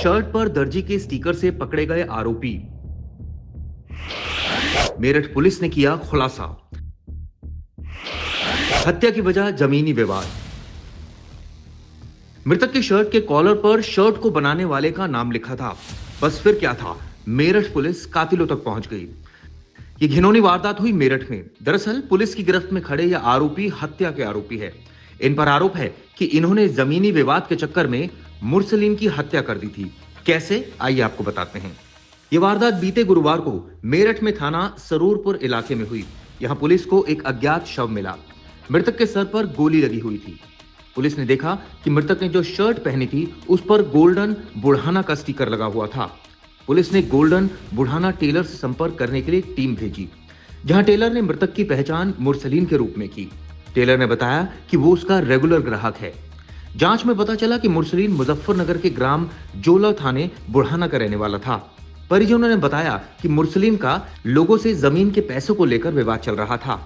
Shirt पर दर्जी के स्टिकर से पकड़े गए आरोपी। मेरठ पुलिस ने किया खुलासा। हत्या की वजह जमीनी विवाद। मृतक की शर्ट के कॉलर पर शर्ट को बनाने वाले का नाम लिखा था। बस फिर क्या था, मेरठ पुलिस कातिलों तक पहुंच गई। ये घिनौनी वारदात हुई मेरठ में। दरअसल पुलिस की गिरफ्त में खड़े ये आरोपी हत्या के आरोपी है। इन पर आरोप है कि इन्होंने जमीनी विवाद के चक्कर में मुरसलीन की हत्या कर दी थी। कैसे, आइए आपको बताते हैं। ये वारदात बीते गुरुवार को मेरठ में थाना सरूरपुर इलाके में हुई। यहां पुलिस को एक अज्ञात शव मिला। मृतक के सर पर गोली लगी हुई थी। पुलिस ने देखा कि मृतक ने जो शर्ट पहनी थी उस पर गोल्डन बुढ़ाना का स्टिकर लगा हुआ था। पुलिस ने गोल्डन बुढ़ाना टेलर से संपर्क करने के लिए टीम भेजी, जहां टेलर ने मृतक की पहचान मुरसलीन के रूप में की। टेलर ने बताया कि वो उसका रेगुलर ग्राहक है। जांच में पता चला कि मुरसलीन मुजफ्फरनगर के ग्राम जोला थाने बुढ़ाना का रहने वाला था। परिजनों ने बताया कि मुरसलीन का लोगों से जमीन के पैसों को लेकर विवाद चल रहा था।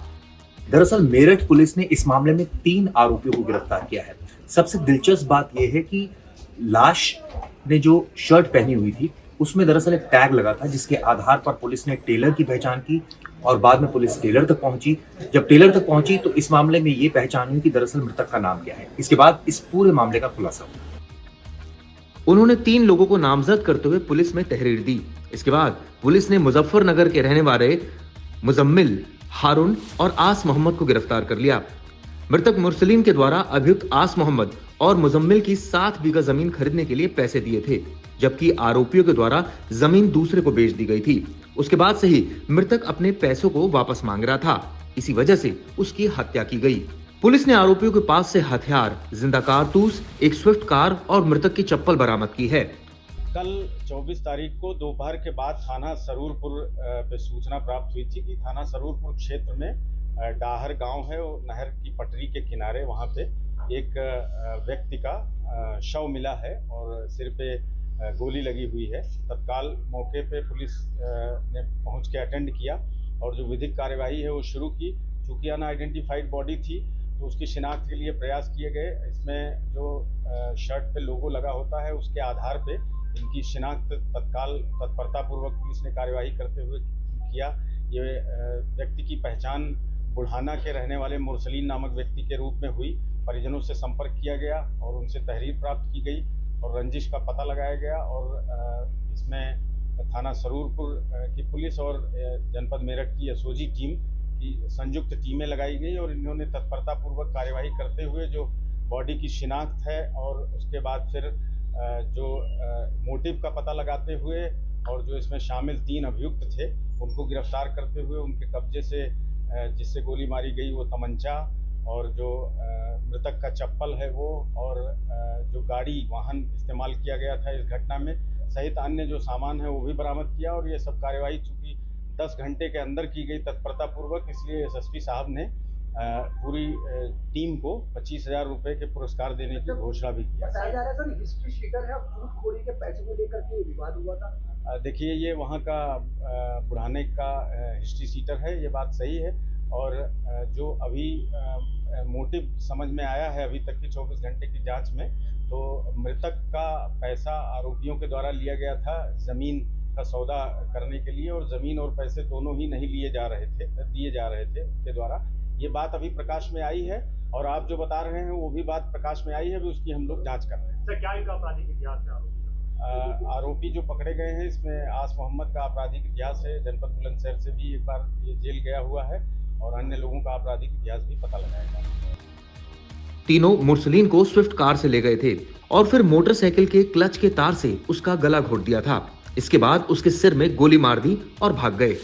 दरअसल मेरठ पुलिस ने इस मामले में 3 आरोपियों को गिरफ्तार किया है। सबसे दिलचस्प बात यह है कि लाश ने जो शर्ट पहनी हुई थी उसमें दरअसल एक टैग लगा था, जिसके आधार पर पुलिस ने टेलर की पहचान की और बाद में पुलिस टेलर तक पहुंची। जब टेलर तक पहुंची तो इस मामले में ये पहचान हुई कि दरअसल मृतक का नाम क्या है। इसके बाद इस पूरे मामले का खुलासा हुआ। उन्होंने 3 लोगों को नामजद करते हुए पुलिस में तहरीर दी। इसके बाद पुलिस ने मुजफ्फरनगर के रहने वाले मुजम्मिल, हारून और आस मोहम्मद को गिरफ्तार कर लिया। मृतक मुरसलीन के द्वारा अभियुक्त आस मोहम्मद और मुजम्मिल की 7 बीघा जमीन खरीदने के लिए पैसे दिए थे, जबकि आरोपियों के द्वारा जमीन दूसरे को बेच दी गई थी। उसके बाद से ही मृतक अपने पैसों को वापस मांग रहा था। इसी वजह से उसकी हत्या की गई। पुलिस ने आरोपियों के पास से हथियार, जिंदा कारतूस, एक स्विफ्ट कार और मृतक की चप्पल बरामद की है। कल 24 तारीख को दोपहर के बाद थाना सरूरपुर पे सूचना प्राप्त हुई थी कि थाना सरूरपुर क्षेत्र में डाहर गांव है, वो नहर की पटरी के किनारे, वहां पे एक व्यक्ति का शव मिला है और सिर पे गोली लगी हुई है। तत्काल मौके पे पुलिस ने पहुंच के अटेंड किया और जो विधिक कार्यवाही है वो शुरू की। चूंकि अनआइडेंटिफाइड बॉडी थी तो उसकी शिनाख्त के लिए प्रयास किए गए। इसमें जो शर्ट पे लोगो लगा होता है उसके आधार पे इनकी शिनाख्त तत्काल तत्परतापूर्वक पुलिस ने कार्यवाही करते हुए किया। ये व्यक्ति की पहचान बुढ़ाना के रहने वाले मुरसलीन नामक व्यक्ति के रूप में हुई। परिजनों से संपर्क किया गया और उनसे तहरीर प्राप्त की गई और रंजिश का पता लगाया गया और इसमें थाना सरूरपुर की पुलिस और जनपद मेरठ की एसओजी टीम की संयुक्त टीमें लगाई गई और इन्होंने तत्परतापूर्वक कार्यवाही करते हुए जो बॉडी की शिनाख्त है और उसके बाद फिर जो मोटिव का पता लगाते हुए और जो इसमें शामिल 3 अभियुक्त थे उनको गिरफ्तार करते हुए उनके कब्जे से जिससे गोली मारी गई वो तमंचा और जो मृतक का चप्पल है वो और जो गाड़ी वाहन इस्तेमाल किया गया था इस घटना में सहित अन्य जो सामान है वो भी बरामद किया। और ये सब कार्यवाही चूंकि 10 घंटे के अंदर की गई तत्परतापूर्वक, इसलिए एसएसपी साहब ने पूरी टीम को 25,000 रुपए के पुरस्कार देने की घोषणा भी किया। बताया जा रहा है सर हिस्ट्री शीटर है, घूसखोरी के पैसे को लेकर के विवाद हुआ था। देखिए, ये वहाँ का बुढ़ाने का हिस्ट्री शीटर है, ये बात सही है। और जो अभी मोटिव समझ में आया है अभी तक की 24 घंटे की जांच में, तो मृतक का पैसा आरोपियों के द्वारा लिया गया था जमीन का सौदा करने के लिए और जमीन और पैसे दोनों ही नहीं दिए जा रहे थे उनके द्वारा। ये बात अभी प्रकाश में आई है और आप जो बता रहे हैं वो भी बात प्रकाश में आई है, अभी उसकी हम लोग जांच कर रहे हैं। सर क्या इनका आपराधिक इतिहास है? आरोपी जो पकड़े गए हैं इसमें आस मोहम्मद का आपराधिक इतिहास है। जनपद बुलंदशहर से भी एक बार ये जेल गया हुआ है और अन्य लोगों का आपराधिक इतिहास भी पता लगाया जाएगा। तीनों मुरसलीन को स्विफ्ट कार से ले गए थे और फिर मोटरसाइकिल के क्लच के तार से उसका गला घोट दिया था। इसके बाद उसके सिर में गोली मार दी और भाग गए।